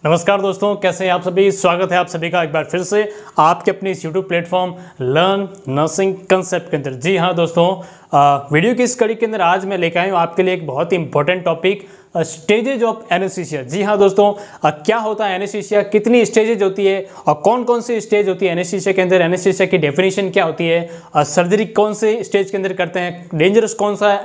नमस्कार दोस्तों, कैसे हैं आप सभी। स्वागत है आप सभी का एक बार फिर से आपके अपने इस YouTube platform learn nursing concept के अंदर। जी हाँ दोस्तों, वीडियो की इस कड़ी के अंदर आज मैं लेकर आया हूँ आपके लिए एक बहुत ही important topic, stages of anaesthesia. जी हाँ दोस्तों, क्या होता है एनेस्थीसिया, कितनी स्टेजेज होती है और कौन कौन सी स्टेज होती है एनेस्थीसिया के अंदर, एनेस्थीसिया की डेफिनेशन क्या होती है, सर्जरी कौन से स्टेज के अंदर करते हैं, डेंजरस कौन सा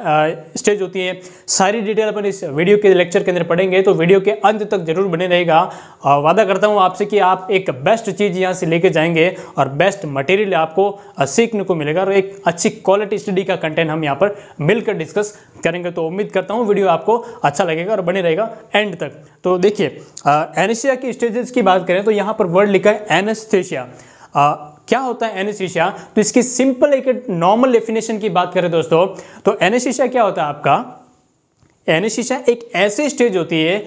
स्टेज होती है, सारी डिटेल अपन इस वीडियो के लेक्चर के अंदर पढ़ेंगे। तो वीडियो के अंत तक जरूर बने रहेगा। वादा करता हूँ आपसे कि आप एक बेस्ट चीज़ यहाँ से लेके जाएंगे और बेस्ट मटेरियल आपको सीखने को मिलेगा और एक अच्छी क्वालिटी स्टडी का कंटेंट हम यहाँ पर मिलकर डिस्कस करेंगे। तो उम्मीद करता हूँ वीडियो आपको अच्छा लगेगा और बने रहेगा एंड तक। तो देखिए, एनेस्थीसिया की स्टेजेस की बात करें तो यहाँ पर वर्ड लिखा है एनेस्थीसिया। क्या होता है एनेस्थीसिया, तो इसकी सिंपल एक नॉर्मल डेफिनेशन की बात करें दोस्तों, तो एनेस्थीसिया क्या होता है आपका। एनेस्थीसिया एक ऐसी स्टेज होती है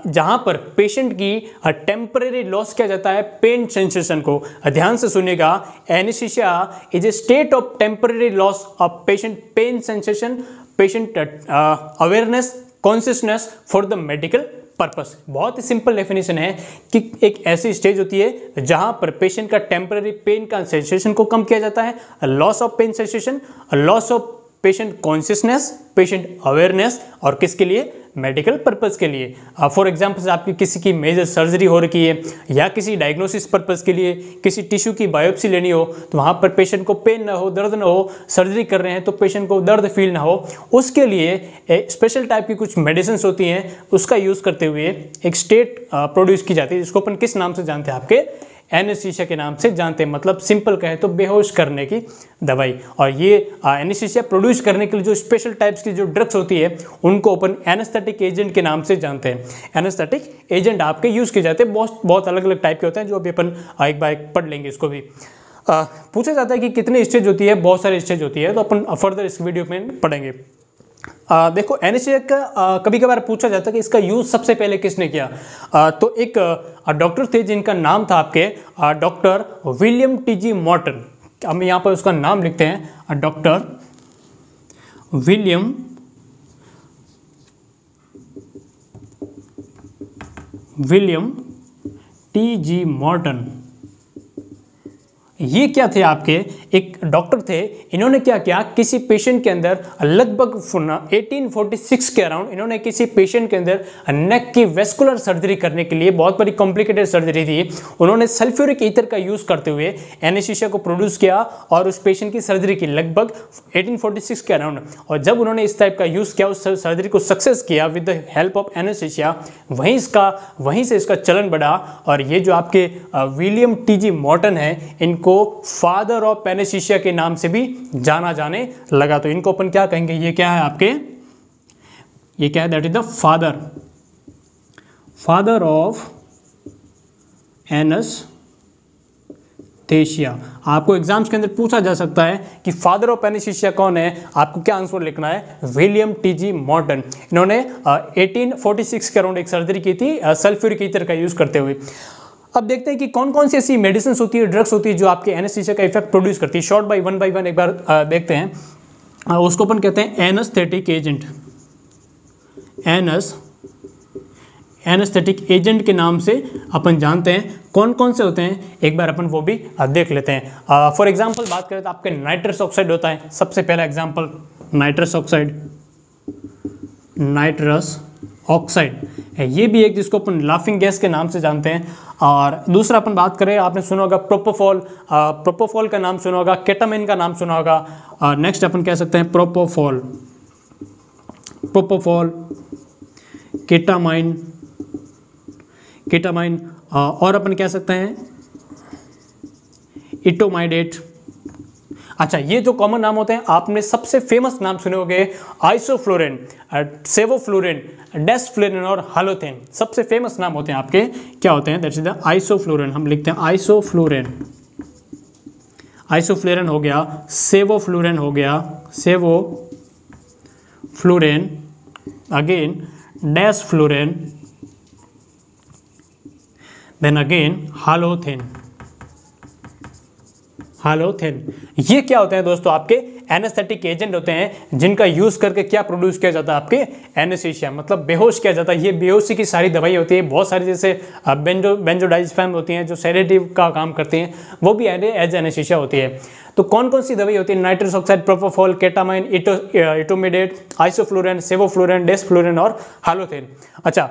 जहां पर पेशेंट की टेम्परेरी लॉस किया जाता है पेन सेंसेशन को। ध्यान से सुनिएगा, anaesthesia is a state of temporary loss of patient pain sensation, patient awareness, consciousness for the medical purpose. बहुत ही सिंपल डेफिनेशन है कि एक ऐसी स्टेज होती है जहां पर पेशेंट का टेम्परेरी पेन का सेंसेशन को कम किया जाता है, loss of pain sensation, loss of patient consciousness, patient awareness, और किसके लिए, मेडिकल पर्पस के लिए। फॉर एग्जांपल आपकी किसी की मेजर सर्जरी हो रखी है या किसी डायग्नोसिस पर्पस के लिए किसी टिश्यू की बायोप्सी लेनी हो, तो वहाँ पर पेशेंट को पेन ना हो, दर्द ना हो, सर्जरी कर रहे हैं तो पेशेंट को दर्द फील ना हो, उसके लिए स्पेशल टाइप की कुछ मेडिसिन होती हैं, उसका यूज़ करते हुए एक स्टेट प्रोड्यूस की जाती है, जिसको अपन किस नाम से जानते हैं, आपके एनेस्थीसिया के नाम से जानते हैं। मतलब सिंपल कहें तो बेहोश करने की दवाई। और ये एनेस्थीसिया प्रोड्यूस करने के लिए जो स्पेशल टाइप्स की जो ड्रग्स होती है उनको अपन एनेस्थेटिक एजेंट के नाम से जानते हैं। एनेस्थेटिक एजेंट आपके यूज़ किए जाते हैं, बहुत अलग अलग टाइप के होते हैं, जो अभी अपन एक बार पढ़ लेंगे इसको भी। पूछा जाता है कि कितनी स्टेज होती है, बहुत सारी स्टेज होती है, तो अपन फर्दर इस वीडियो में पढ़ेंगे। देखो, एनेस्थीसिया का कभी कभार पूछा जाता है कि इसका यूज़ सबसे पहले किसने किया। तो एक डॉक्टर थे जिनका नाम था आपके डॉक्टर विलियम टी.जी. मॉर्टन। हम यहाँ पर उसका नाम लिखते हैं डॉक्टर विलियम टी.जी. मॉर्टन। ये क्या थे, आपके एक डॉक्टर थे। इन्होंने क्या किया, किसी पेशेंट के अंदर लगभग 1846 के अराउंड इन्होंने किसी पेशेंट के अंदर नेक की वेस्कुलर सर्जरी करने के लिए, बहुत बड़ी कॉम्प्लिकेटेड सर्जरी थी, उन्होंने सल्फ्यूरिक ईथर का यूज़ करते हुए एनेस्थीसिया को प्रोड्यूस किया और उस पेशेंट की सर्जरी की लगभग 1846 के अराउंड। और जब उन्होंने इस टाइप का यूज़ किया, उस सर्जरी को सक्सेस किया with the help of anaesthesia, वहीं से इसका चलन बढ़ा। और ये जो आपके विलियम टी.जी. मॉर्टन है, इनको फादर ऑफ एनेस्थीसिया के नाम से भी जाना जाने लगा। तो इनको अपन क्या कहेंगे, ये क्या है आपके, ये क्या है, that is the father of anaesthesia. आपको एग्जाम्स के अंदर पूछा जा सकता है कि फादर ऑफ एनेस्थीसिया कौन है, आपको क्या आंसर लिखना है, विलियम टी.जी. मॉर्टन। इन्होंने 1846 के अराउंड एक सर्जरी की थी सल्फ्यूरिक ईथर का यूज करते हुए। अब देखते हैं कि कौन कौन सी ऐसी मेडिसिन होती है, ड्रग्स होती है जो आपके एनेस्थीसिया का इफेक्ट प्रोड्यूस करती है। शॉर्ट बाय वन एक बार देखते हैं। उसको अपन कहते हैं एनेस्थेटिक एजेंट। एनेस्थेटिक एजेंट के नाम से अपन जानते हैं। कौन कौन से होते हैं एक बार अपन वो भी देख लेते हैं। फॉर एग्जांपल बात करें तो आपके नाइट्रस ऑक्साइड होता है, सबसे पहला एग्जांपल नाइट्रस ऑक्साइड। ये भी एक जिसको अपन लाफिंग गैस के नाम से जानते हैं। और दूसरा अपन बात करें, आपने सुना होगा प्रोपोफॉल का नाम सुना होगा, केटामिन का नाम सुना होगा। नेक्स्ट अपन कह सकते हैं प्रोपोफॉल, केटामाइन, और अपन कह सकते हैं इटोमाइडेट। अच्छा, ये जो कॉमन नाम होते हैं, आपने सबसे फेमस नाम सुने होंगे आइसोफ्लोरेन, सेवोफ्लोरेन, डेस्फ्लोरेन और हालोथेन। सबसे फेमस नाम होते हैं आपके, क्या होते हैं, दैट्स द आइसोफ्लोरेन। हम लिखते हैं आइसोफ्लोरेन हो गया, सेवोफ्लोरेन हो गया, सेवोफ्लोरेन, अगेन डेस्फ्लोरेन, देन अगेन हालोथेन। ये क्या होते हैं दोस्तों, आपके एनेस्थेटिक एजेंट होते हैं जिनका यूज करके क्या प्रोड्यूस किया जाता है, आपके एनेस्थीसिया, मतलब बेहोश किया जाता है। ये बेहोशी की सारी दवाई होती है, बहुत सारी जैसे बेंजोडाइज़ेपिम होती हैं जो सेडेटिव का काम करती हैं, वो भी एज एनेस्थीसिया होती है। तो कौन कौन सी दवाई होती है, nitrous oxide, propofol, ketamine, etomidate, isoflurane, sevoflurane, desflurane और हालोथेन। अच्छा,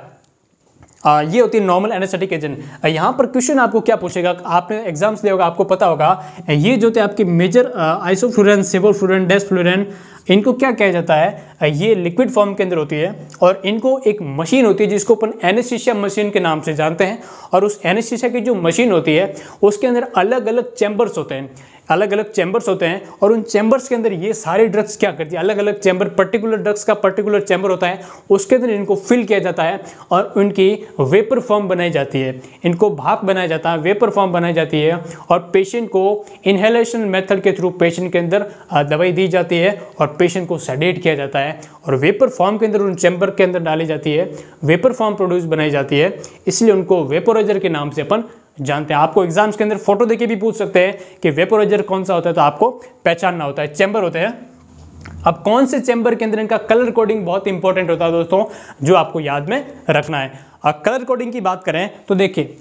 ये होती है नॉर्मल एनेस्थेटिक एजेंट। यहाँ पर क्वेश्चन आपको क्या पूछेगा, आपने एग्जाम्स दिया होगा, आपको पता होगा ये जो थे आपके मेजर आइसोफ्लोरेन, सेवोफ्लोरेन, डेस्फ्लोरेन, इनको क्या कहा जाता है, ये लिक्विड फॉर्म के अंदर होती है और इनको एक मशीन होती है जिसको अपन एनेस्थीसिया मशीन के नाम से जानते हैं। और उस एनेस्थीसिया की जो मशीन होती है उसके अंदर अलग अलग चैम्बर्स होते हैं, अलग अलग चैम्बर्स होते हैं और उन चैम्बर्स के अंदर ये सारे ड्रग्स क्या करती है, अलग अलग चैम्बर, पर्टिकुलर ड्रग्स का पर्टिकुलर चैम्बर होता है, उसके अंदर इनको फिल किया जाता है और उनकी वेपर फॉर्म बनाई जाती है, इनको भाप बनाया जाता है, वेपर फॉर्म बनाई जाती है और पेशेंट को इनहेलेशन मेथड के थ्रू पेशेंट के अंदर दवाई दी जाती है और पेशेंट को सेडेट किया जाता है और वेपर फॉर्म के अंदर उन चैम्बर के अंदर डाली जाती है, वेपर फॉर्म प्रोड्यूस बनाई जाती है, इसलिए उनको वेपोराइजर के नाम से अपन जानते हैं। आपको एग्जाम्स के अंदर फोटो देके भी पूछ सकते हैं कि वेपोराइजर कौन सा होता है, तो आपको पहचानना होता है, चैम्बर होते हैं। अब कौन से चैम्बर के अंदर इनका कलर कोडिंग बहुत इंपॉर्टेंट होता है दोस्तों, जो आपको याद में रखना है। अब कलर कोडिंग की बात करें तो देखिए,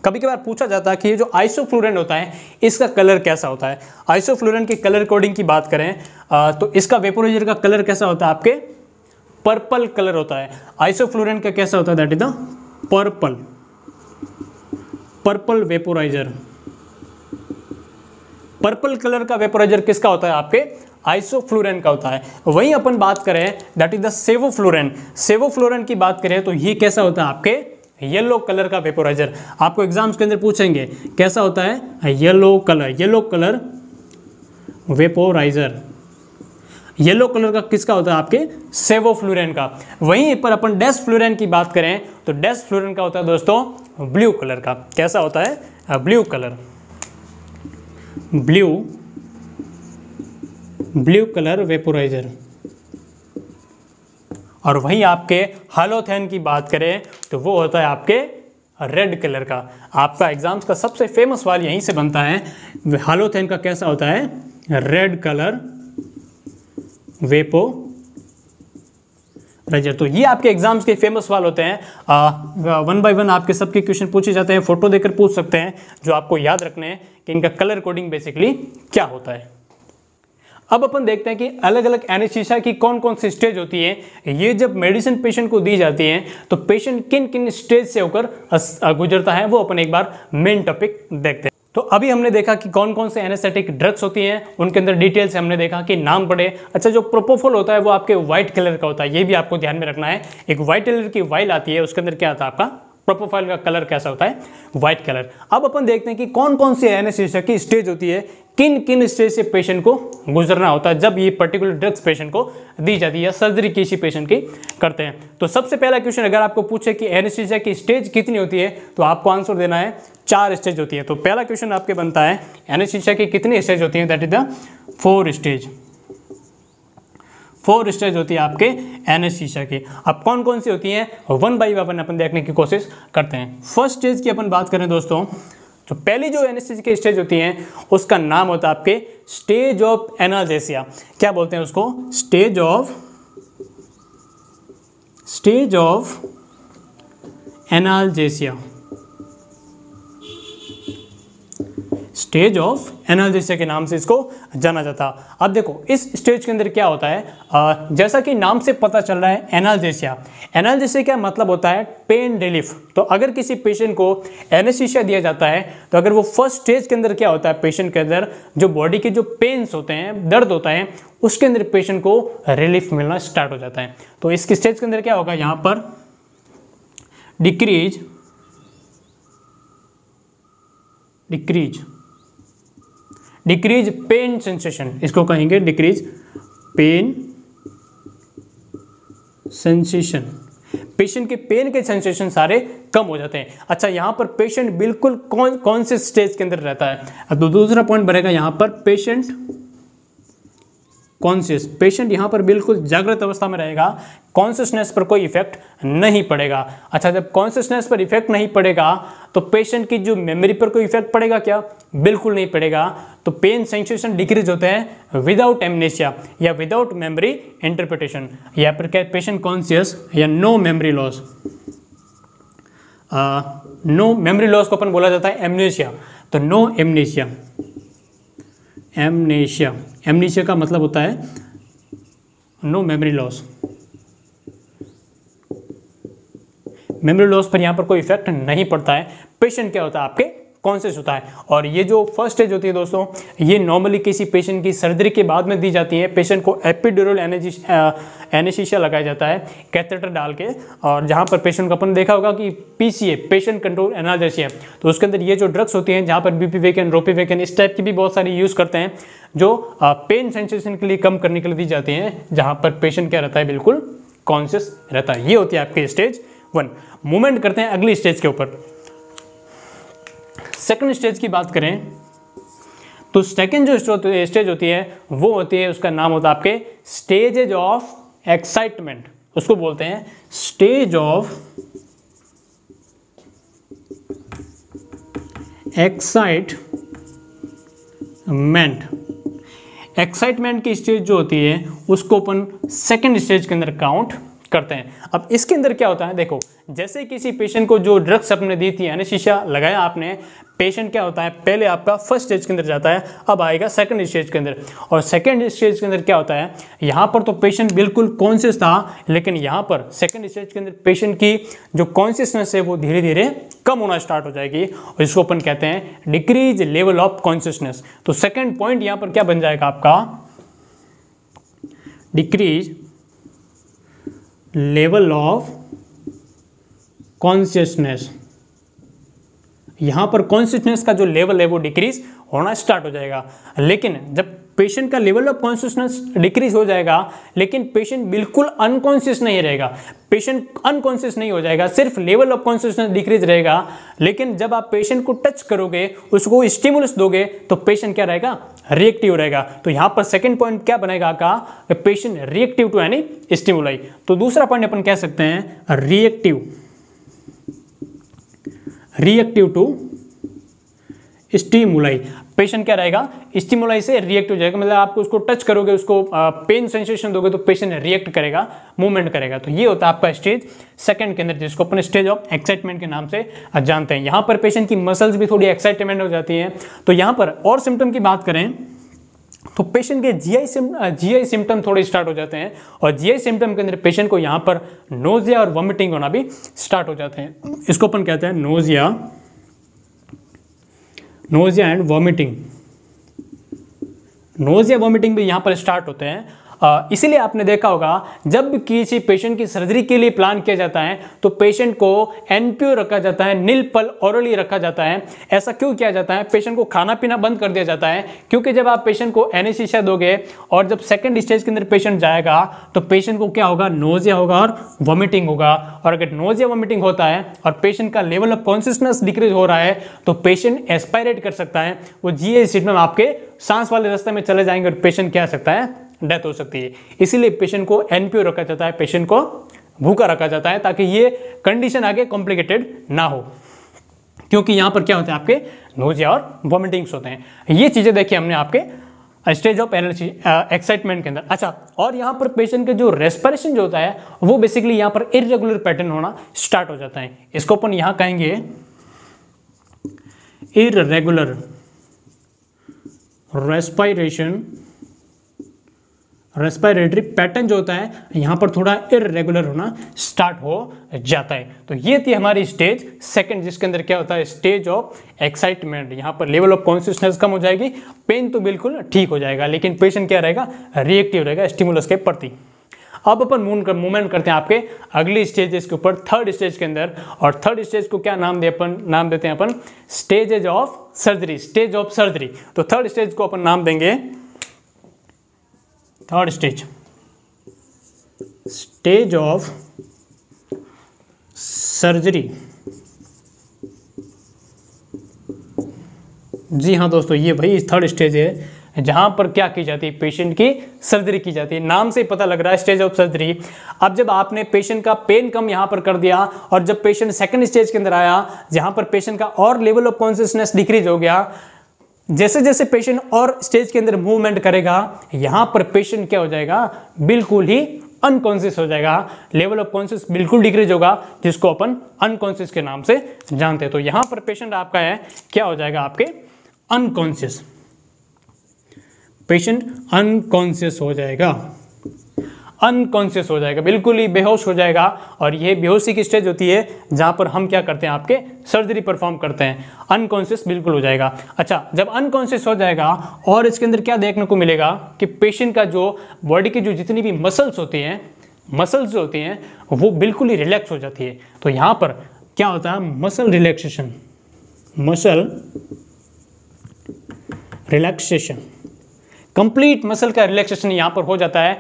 कभी कभार पूछा जाता है कि ये जो आइसोफ्लोरेन होता है इसका कलर कैसा होता है। आइसोफ्लोरेन की कलर कोडिंग की बात करें तो इसका वेपोराइजर का कलर कैसा होता है, आपके पर्पल कलर होता है। आइसोफ्लोरेन का कैसा होता है, that is the purple vaporiser. Purple colour का वेपोराइजर किसका होता है, आपके आइसोफ्लोरेन का होता है। वहीं अपन बात करें दैट इज द सेवोफ्लोरेन। सेवोफ्लोरेन की बात करें तो ये कैसा होता है, आपके येलो कलर का वेपोराइजर। आपको एग्जाम्स के अंदर पूछेंगे कैसा होता है, yellow colour vaporiser. Yellow colour का किसका होता है, आपके सेवोफ्लोरेन का। वहीं पर अपन डेस्फ्लोरेन की बात करें तो डेस्फ्लोरेन का होता है दोस्तों ब्लू कलर का। कैसा होता है, ब्लू कलर वेपोराइजर। और वहीं आपके हालोथेन की बात करें तो वो होता है आपके रेड कलर का। आपका एग्जाम्स का सबसे फेमस सवाल यहीं से बनता है, हालोथेन का कैसा होता है, रेड कलर वेपोराइजर। तो ये आपके एग्जाम्स के फेमस सवाल होते हैं। 1 बाय 1 आपके सबके क्वेश्चन पूछे जाते हैं, फोटो देकर पूछ सकते हैं, जो आपको याद रखने हैं कि इनका कलर कोडिंग बेसिकली क्या होता है। अब अपन देखते हैं कि अलग अलग एनेस्थीसिया की कौन कौन सी स्टेज होती है। ये जब मेडिसिन पेशेंट को दी जाती है तो पेशेंट किन किन स्टेज से होकर गुजरता है, वो अपन एक बार मेन टॉपिक देखते हैं। तो अभी हमने देखा कि कौन कौन से एनेस्थेटिक ड्रग्स होती हैं, उनके अंदर डिटेल से हमने देखा कि नाम पढ़े। अच्छा, जो प्रोपोफॉल होता है वो आपके व्हाइट कलर का होता है, ये भी आपको ध्यान में रखना है। एक व्हाइट कलर की वाइल आती है, उसके अंदर क्या आता है, आपका प्रोपोफॉल का कलर कैसा होता है, व्हाइट कलर। अब अपन देखते हैं कि कौन कौन सी एनेस्थीसिया की स्टेज होती है, किन किन स्टेज से पेशेंट को गुजरना होता है जब ये पर्टिकुलर ड्रग्स पेशेंट को दी जाती है या सर्जरी किसी पेशेंट की करते हैं। तो सबसे पहला क्वेश्चन अगर आपको पूछे कि एनेस्थीसिया की स्टेज कितनी होती है, तो आपको आंसर देना है 4 स्टेज होती है। तो पहला क्वेश्चन आपके बनता है एनेस्थीसिया की कितनी स्टेज होती है, that is the 4 stage. 4 stage होती है आपके एनेस्थीसिया की। अब कौन कौन सी होती हैं, 1 बाय 1 अपन देखने की कोशिश करते हैं। फर्स्ट स्टेज की अपन बात करें दोस्तों, तो पहली जो एनेस्थीसिया की स्टेज होती है उसका नाम होता है आपके स्टेज ऑफ एनाल्जेसिया। क्या बोलते हैं उसको, stage of analgesia. Stage of analgesia के नाम से इसको जाना जाता। अब देखो इस स्टेज के अंदर क्या होता है, जैसा कि नाम से पता चल रहा है एनाल्जेसिया। एनाल्जेसिया क्या मतलब होता है, पेन रिलीफ। तो अगर किसी पेशेंट को एनेस्थीसिया दिया जाता है तो अगर वो फर्स्ट स्टेज के अंदर क्या होता है, पेशेंट के अंदर जो बॉडी के जो पेन्स होते हैं, दर्द होता है, उसके अंदर पेशेंट को रिलीफ मिलना स्टार्ट हो जाता है। तो इसकी स्टेज के अंदर क्या होगा, यहाँ पर डिक्रीज पेन सेंसेशन, इसको कहेंगे डिक्रीज पेन सेंसेशन। पेशेंट के पेन के सेंसेशन सारे कम हो जाते हैं। अच्छा, यहाँ पर पेशेंट बिल्कुल कौन से स्टेज के अंदर रहता है, अब दूसरा पॉइंट बनेगा यहाँ पर पेशेंट कॉन्शियस, पेशेंट यहाँ पर बिल्कुल जागृत अवस्था में रहेगा, कॉन्शियसनेस पर कोई इफेक्ट नहीं पड़ेगा। अच्छा, जब कॉन्शियसनेस पर इफेक्ट नहीं पड़ेगा तो पेशेंट की जो मेमोरी पर कोई इफेक्ट पड़ेगा क्या? बिल्कुल नहीं पड़ेगा। तो पेन सेंसेशन डिक्रीज होते हैं विदाउट एमनेशिया या विदाउट मेमोरी इंटरप्रिटेशन, या फिर क्या पेशेंट कॉन्शियस या no memory loss. No memory loss को अपन बोला जाता है एमनेशिया, तो नो एमनेशिया। एमनेशिया, एमनेशिया का मतलब होता है no memory loss. Memory loss पर यहाँ पर कोई इफेक्ट नहीं पड़ता है। पेशेंट क्या होता है? आपके कॉन्शियस होता है। और ये जो फर्स्ट स्टेज होती है दोस्तों, ये नॉर्मली किसी पेशेंट की सर्जरी के बाद में दी जाती है। पेशेंट को एपिड्यूरल एनेस्थीसिया लगाया जाता है कैथेटर डाल के, और जहाँ पर पेशेंट को अपन देखा होगा कि पीसीए, पेशेंट कंट्रोल एनाल्जेसिया, तो उसके अंदर ये जो ड्रग्स होती हैं, जहाँ पर बीपीवेकेन, रोपीवेकेन, इस टाइप की भी बहुत सारी यूज़ करते हैं, जो पेन सेंसेशन के लिए कम करने के लिए दी जाती हैं, जहाँ पर पेशेंट क्या रहता है? बिल्कुल कॉन्शियस रहता है। ये होती है आपकी स्टेज 1। मूवमेंट करते हैं अगली स्टेज के ऊपर। सेकंड स्टेज की बात करें तो सेकंड जो स्टेज होती है वो होती है, उसका नाम होता है आपके स्टेजेज ऑफ एक्साइटमेंट। उसको बोलते हैं स्टेज ऑफ एक्साइटमेंट। एक्साइटमेंट की स्टेज जो होती है उसको अपन सेकंड स्टेज के अंदर काउंट करते हैं। अब इसके अंदर क्या होता है? देखो, जैसे किसी पेशेंट को जो ड्रग्स आपने दी थी, एनेस्थीसिया लगाया आपने, पेशेंट क्या होता है? पहले आपका फर्स्ट स्टेज के अंदर जाता है, अब आएगा सेकंड स्टेज के अंदर। और सेकंड स्टेज के अंदर क्या होता है? यहाँ पर तो पेशेंट बिल्कुल कॉन्शियस था, लेकिन यहाँ पर सेकंड स्टेज के अंदर पेशेंट की जो कॉन्शियसनेस है वो धीरे धीरे कम होना स्टार्ट हो जाएगी, और इसको अपन कहते हैं डिक्रीज लेवल ऑफ कॉन्शियसनेस। तो सेकेंड पॉइंट यहाँ पर क्या बन जाएगा आपका? Decrease level of consciousness. यहां पर कॉन्शियसनेस का जो लेवल है वो डिक्रीज होना स्टार्ट हो जाएगा। लेकिन जब पेशेंट का लेवल ऑफ कॉन्शियसनेस डिक्रीज हो जाएगा, लेकिन पेशेंट बिल्कुल अनकॉन्शियस नहीं रहेगा, पेशेंट अनकॉन्शियस नहीं हो जाएगा, सिर्फ लेवल ऑफ कॉन्शियसनेस डिक्रीज रहेगा। लेकिन जब आप पेशेंट को टच करोगे, उसको स्टिमुलस दोगे, तो पेशेंट क्या रहेगा? रिएक्टिव रहेगा। तो यहां पर सेकंड पॉइंट क्या बनेगा का? Patient reactive to any stimuli. तो दूसरा पॉइंट अपन कह सकते हैं रिएक्टिव टू स्टिमुलाई। पेशेंट क्या रहेगा? स्टिमुलाई से रिएक्ट हो जाएगा, मतलब आप उसको टच करोगे, उसको पेन सेंसेशन दोगे तो पेशेंट रिएक्ट करेगा, मूवमेंट करेगा। तो ये होता है आपका स्टेज सेकंड के अंदर, जिसको अपन स्टेज ऑफ एक्साइटमेंट के नाम से जानते हैं। यहाँ पर पेशेंट की मसल्स भी थोड़ी एक्साइटमेंट हो जाती हैं। तो यहाँ पर और सिम्टम की बात करें तो पेशेंट के जीआई सिम्टम थोड़े स्टार्ट हो जाते हैं, और जीआई सिम्टम के अंदर पेशेंट को यहाँ पर नोजिया और वॉमिटिंग होना भी स्टार्ट हो जाते हैं। इसको अपन कहते हैं nausea and vomiting. Nausea vomiting भी यहाँ पर स्टार्ट होते हैं। इसीलिए आपने देखा होगा जब किसी पेशेंट की सर्जरी के लिए प्लान किया जाता है तो पेशेंट को एनपीओ रखा जाता है, नील पल ओरली रखा जाता है। ऐसा क्यों किया जाता है? पेशेंट को खाना पीना बंद कर दिया जाता है, क्योंकि जब आप पेशेंट को एनेस्थीसिया दोगे और जब सेकंड स्टेज के अंदर पेशेंट जाएगा तो पेशेंट को क्या होगा? नोजिया होगा और वॉमिटिंग होगा। और अगर नोजिया वॉमिटिंग होता है और पेशेंट का लेवल ऑफ कॉन्शियसनेस डिक्रीज हो रहा है तो पेशेंट एस्पायरेट कर सकता है, वो जीआई सिस्टम आपके सांस वाले रास्ते में चले जाएंगे और पेशेंट क्या सकता है? डेथ हो सकती है। इसीलिए पेशेंट को एनपीओ रखा जाता है, पेशेंट को भूखा रखा जाता है, ताकि ये कंडीशन आगे कॉम्प्लिकेटेड ना हो, क्योंकि यहां पर क्या होता है? आपके नोजिया और वॉमिटिंग्स होते हैं। ये चीजें देखिए हमने आपके स्टेज ऑफ एक्साइटमेंट के अंदर। अच्छा, और यहाँ पर पेशेंट के जो रेस्पिरेशन जो होता है वो बेसिकली यहाँ पर इरेगुलर पैटर्न होना स्टार्ट हो जाता है। इसको अपन यहाँ कहेंगे इरेगुलर रेस्पिरेटरी पैटर्न जो होता है यहाँ पर थोड़ा इरेगुलर होना स्टार्ट हो जाता है। तो ये थी हमारी स्टेज सेकंड, जिसके अंदर क्या होता है? Stage of excitement. यहाँ पर लेवल ऑफ कॉन्शियसनेस कम हो जाएगी, पेन तो बिल्कुल ठीक हो जाएगा, लेकिन पेशेंट क्या रहेगा? रिएक्टिव रहेगा स्टिमुलस के प्रति। अब अपन मूवमेंट करते हैं आपके अगली स्टेजेस के ऊपर, थर्ड स्टेज के अंदर। और थर्ड स्टेज को क्या नाम देते हैं अपन? Stages of surgery, stage of surgery. तो थर्ड स्टेज को अपन नाम देंगे थर्ड स्टेज ऑफ सर्जरी। जी हाँ दोस्तों, ये वही थर्ड स्टेज है जहां पर क्या की जाती है, पेशेंट की सर्जरी की जाती है। नाम से पता लग रहा है स्टेज ऑफ सर्जरी। अब जब आपने पेशेंट का पेन कम यहां पर कर दिया और जब पेशेंट सेकंड स्टेज के अंदर आया जहां पर पेशेंट का और लेवल ऑफ कॉन्शियसनेस डिक्रीज हो गया, जैसे जैसे पेशेंट और स्टेज के अंदर मूवमेंट करेगा यहां पर पेशेंट क्या हो जाएगा, बिल्कुल ही अनकॉन्शियस हो जाएगा, लेवल ऑफ कॉन्शियस बिल्कुल डिक्रीज होगा, जिसको अपन अनकॉन्शियस के नाम से जानते हैं। तो यहां पर पेशेंट आपका है क्या हो जाएगा, आपके अनकॉन्शियस, पेशेंट अनकॉन्शियस हो जाएगा, अनकॉन्शियस हो जाएगा, बिल्कुल ही बेहोश हो जाएगा। और ये बेहोशी की स्टेज होती है जहां पर हम क्या करते हैं, आपके सर्जरी परफॉर्म करते हैं, अनकॉन्शियस बिल्कुल हो जाएगा। अच्छा, जब अनकॉन्शियस हो जाएगा और इसके अंदर क्या देखने को मिलेगा कि पेशेंट का जो बॉडी की जो जितनी भी मसल्स होती हैं, मसल्स जो होती हैं वो बिल्कुल ही रिलैक्स हो जाती है। तो यहाँ पर क्या होता है, muscle relaxation, muscle relaxation, complete muscle का रिलैक्सेशन यहाँ पर हो जाता है,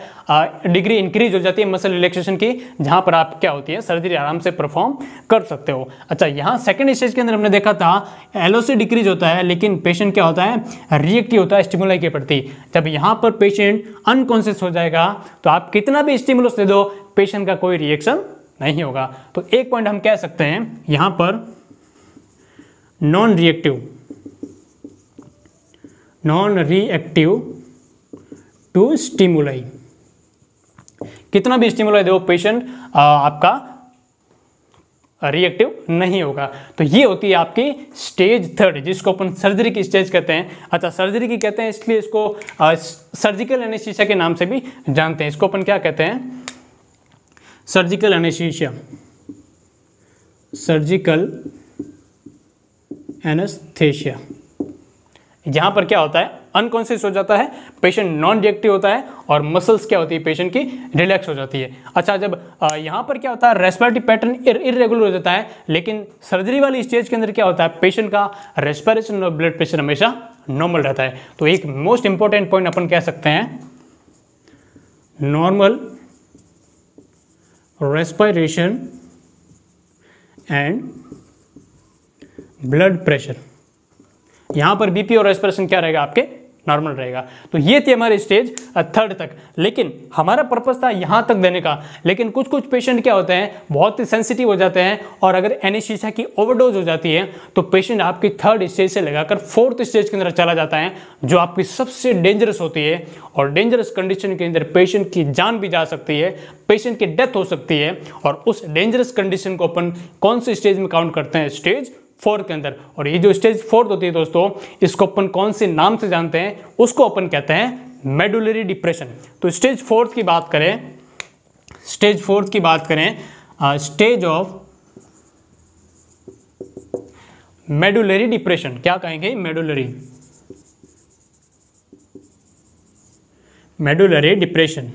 डिग्री इंक्रीज हो जाती है मसल रिलैक्सेशन की, जहाँ पर आप क्या होती है, सर्जरी आराम से परफॉर्म कर सकते हो। अच्छा, यहाँ सेकंड स्टेज के अंदर हमने देखा था एलओसी डिक्रीज होता है, लेकिन पेशेंट क्या होता है, रिएक्टिव होता है स्टिमुलाई के प्रति। जब यहाँ पर पेशेंट अनकॉन्शियस हो जाएगा तो आप कितना भी स्टिमुलस दे दो, पेशेंट का कोई रिएक्शन नहीं होगा। तो एक पॉइंट हम कह सकते हैं यहाँ पर नॉन रिएक्टिव टू स्टिमुलाई, कितना भी स्टिमुलाई दो पेशेंट आपका रिएक्टिव नहीं होगा। तो ये होती है आपकी स्टेज थर्ड, जिसको अपन सर्जरी की स्टेज कहते हैं। अच्छा, सर्जरी की कहते हैं इसलिए इसको सर्जिकल एनेस्थीसिया के नाम से भी जानते हैं। इसको अपन क्या कहते हैं, सर्जिकल एनेस्थीसिया, सर्जिकल एनेस्थीसिया। जहां पर क्या होता है, अनकॉन्शियस हो जाता है पेशेंट, नॉन रिएक्टिव होता है और मसल्स क्या होती है पेशेंट की, रिलैक्स हो जाती है। अच्छा, जब यहाँ पर क्या होता है, रेस्पिरेटरी पैटर्न इरेगुलर हो जाता है, लेकिन सर्जरी वाली स्टेज के अंदर क्या होता है, पेशेंट का रेस्पिरेशन और ब्लड प्रेशर हमेशा नॉर्मल रहता है। तो एक मोस्ट इंपॉर्टेंट पॉइंट अपन कह सकते हैं, normal respiration and blood pressure. यहां पर बीपी और रेस्पिरेशन क्या रहेगा, आपके नॉर्मल रहेगा। तो ये थी हमारी स्टेज थर्ड तक, लेकिन हमारा पर्पस था यहां तक देने का। लेकिन कुछ कुछ पेशेंट क्या होते हैं, बहुत ही सेंसिटिव हो जाते हैं और अगर एनेस्थीसिया की ओवरडोज हो जाती है तो पेशेंट आपकी थर्ड स्टेज से लगाकर फोर्थ स्टेज के अंदर चला जाता है, जो आपकी सबसे डेंजरस होती है। और डेंजरस कंडीशन के अंदर पेशेंट की जान भी जा सकती है, पेशेंट की डेथ हो सकती है। और उस डेंजरस कंडीशन को अपन कौन सी स्टेज में काउंट करते हैं, स्टेज फोर्थ के अंदर। और ये जो स्टेज फोर्थ होती है दोस्तों, इसको अपन कौन से नाम से जानते हैं, उसको अपन कहते हैं मेडुलरी डिप्रेशन। तो स्टेज फोर्थ की बात करें, स्टेज फोर्थ की बात करें, स्टेज ऑफ मेडुलरी डिप्रेशन, क्या कहेंगे, मेडुलरी डिप्रेशन।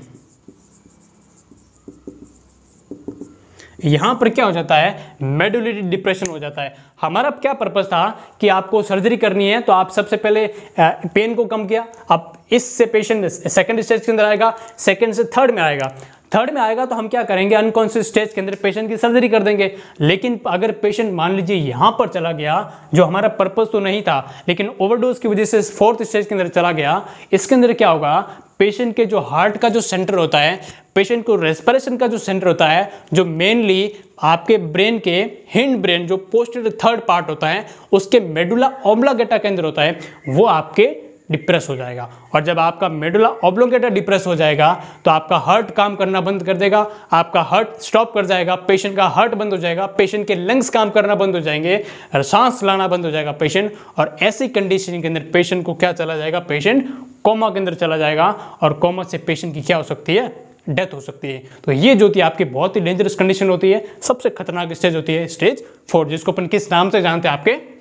यहां पर क्या हो जाता है, मेडुलरी डिप्रेशन हो जाता है। हमारा क्या पर्पस था कि आपको सर्जरी करनी है, तो आप सबसे पहले पेन को कम किया। अब इससे पेशेंट सेकंड स्टेज के अंदर आएगा, सेकंड से थर्ड में आएगा, थर्ड में आएगा तो हम क्या करेंगे, अनकॉन्शियस स्टेज के अंदर पेशेंट की सर्जरी कर देंगे। लेकिन अगर पेशेंट मान लीजिए यहां पर चला गया, जो हमारा पर्पस तो नहीं था, लेकिन ओवरडोज की वजह से फोर्थ स्टेज के अंदर चला गया, इसके अंदर क्या होगा, पेशेंट के जो हार्ट का जो सेंटर होता है, पेशेंट को रेस्पिरेशन का जो सेंटर होता है, जो मेनली आपके ब्रेन के हिंड ब्रेन जो पोस्टीरियर थर्ड पार्ट होता है, उसके मेडुला ऑब्लांगेटा के अंदर होता है, वो आपके डिप्रेस हो जाएगा। और जब आपका मेडुला ऑब्लोंगेटा डिप्रेस हो जाएगा तो आपका हार्ट काम करना बंद कर देगा, आपका हार्ट स्टॉप कर जाएगा, पेशेंट का हार्ट बंद हो जाएगा, पेशेंट के लंग्स काम करना बंद हो जाएंगे, सांस लाना बंद हो जाएगा पेशेंट। और ऐसी कंडीशन के अंदर पेशेंट को क्या चला जाएगा, पेशेंट कोमा के अंदर चला जाएगा। और कोमा से पेशेंट की क्या हो सकती है, डेथ हो सकती है। तो ये जो होती है आपकी बहुत ही डेंजरस कंडीशन होती है, सबसे खतरनाक स्टेज होती है स्टेज 4, जिसको अपन किस नाम से जानते हैं, आपके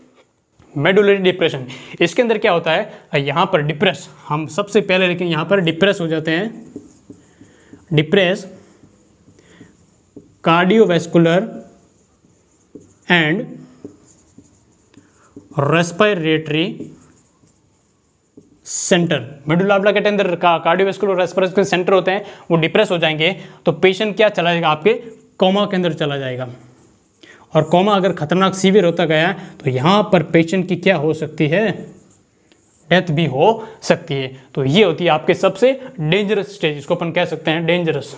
मेडुलरी डिप्रेशन। इसके अंदर क्या होता है, यहाँ पर डिप्रेस, हम सबसे पहले लेकिन यहाँ पर डिप्रेस हो जाते हैं, depress cardiovascular and respiratory centre. Medulla oblongata के अंदर कार्डियोवैस्कुलर रेस्पिरेटरी सेंटर होते हैं, वो डिप्रेस हो जाएंगे तो पेशेंट क्या चला जाएगा, आपके कोमा के अंदर चला जाएगा। और कोमा अगर खतरनाक सीवियर होता गया तो यहाँ पर पेशेंट की क्या हो सकती है, डेथ भी हो सकती है। तो ये होती है आपके सबसे डेंजरस स्टेज, इसको अपन कह सकते हैं डेंजरस।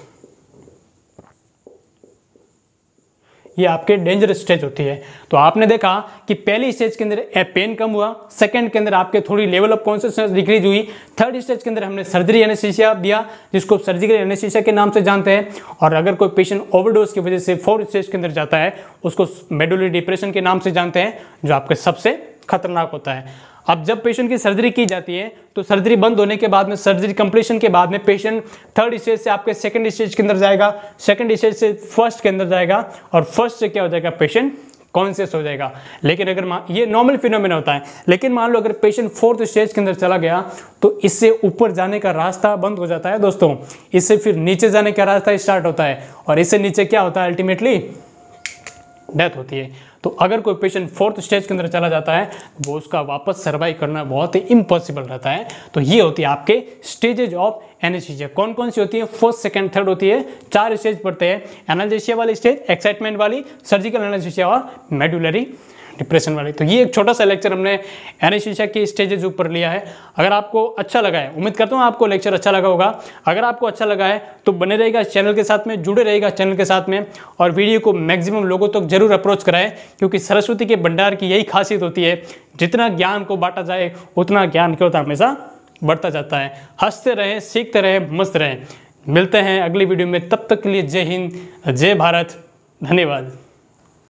ये आपके डेंजरस स्टेज होती है। तो आपने देखा कि पहली स्टेज के अंदर पेन कम हुआ, सेकंड के अंदर आपके थोड़ी लेवल ऑफ कॉन्शियसनेस डिक्रीज हुई, थर्ड स्टेज के अंदर हमने सर्जरी एनेस्थीसिया दिया जिसको सर्जिकल एनेस्थीसिया के नाम से जानते हैं, और अगर कोई पेशेंट ओवरडोज की वजह से फोर्थ स्टेज के अंदर जाता है उसको मेडुलरी डिप्रेशन के नाम से जानते हैं, जो आपके सबसे खतरनाक होता है। अब जब पेशेंट की सर्जरी की जाती है तो सर्जरी बंद होने के बाद में, सर्जरी कंप्लीशन के बाद में पेशेंट थर्ड स्टेज से आपके सेकंड स्टेज के अंदर जाएगा, सेकंड स्टेज से फर्स्ट के अंदर जाएगा, और फर्स्ट से क्या हो जाएगा, पेशेंट कॉन्शियस हो जाएगा। लेकिन अगर ये नॉर्मल फिनोमेना होता है, लेकिन मान लो अगर पेशेंट फोर्थ स्टेज के अंदर चला गया तो इससे ऊपर जाने का रास्ता बंद हो जाता है दोस्तों, इससे फिर नीचे जाने का रास्ता स्टार्ट होता है, और इससे नीचे क्या होता है, अल्टीमेटली डेथ होती है। तो अगर कोई पेशेंट फोर्थ स्टेज के अंदर चला जाता है वो उसका वापस सर्वाइव करना बहुत ही इम्पॉसिबल रहता है। तो ये होती है आपके स्टेजेज ऑफ एनेस्थीसिया। कौन कौन सी होती है, फर्स्ट सेकंड थर्ड होती है, 4 स्टेज पड़ते हैं, एनाल्जेसिया वाली स्टेज, एक्साइटमेंट वाली, सर्जिकल एनेस्थीसिया और मेडुलरी डिप्रेशन वाली। तो ये एक छोटा सा लेक्चर हमने एनेस्थीसिया की स्टेजेज ऊपर लिया है। अगर आपको अच्छा लगा है, उम्मीद करता हूँ आपको लेक्चर अच्छा लगा होगा, अगर आपको अच्छा लगा है तो बने रहेगा चैनल के साथ में, जुड़े रहेगा चैनल के साथ में, और वीडियो को मैक्सिमम लोगों तक जरूर अप्रोच कराएं, क्योंकि सरस्वती के भंडार की यही खासियत होती है, जितना ज्ञान को बांटा जाए उतना ज्ञान क्या होता है, हमेशा बढ़ता जाता है। हंसते रहें, सीखते रहें, मस्त रहें। मिलते हैं अगली वीडियो में, तब तक के लिए जय हिंद, जय भारत, धन्यवाद।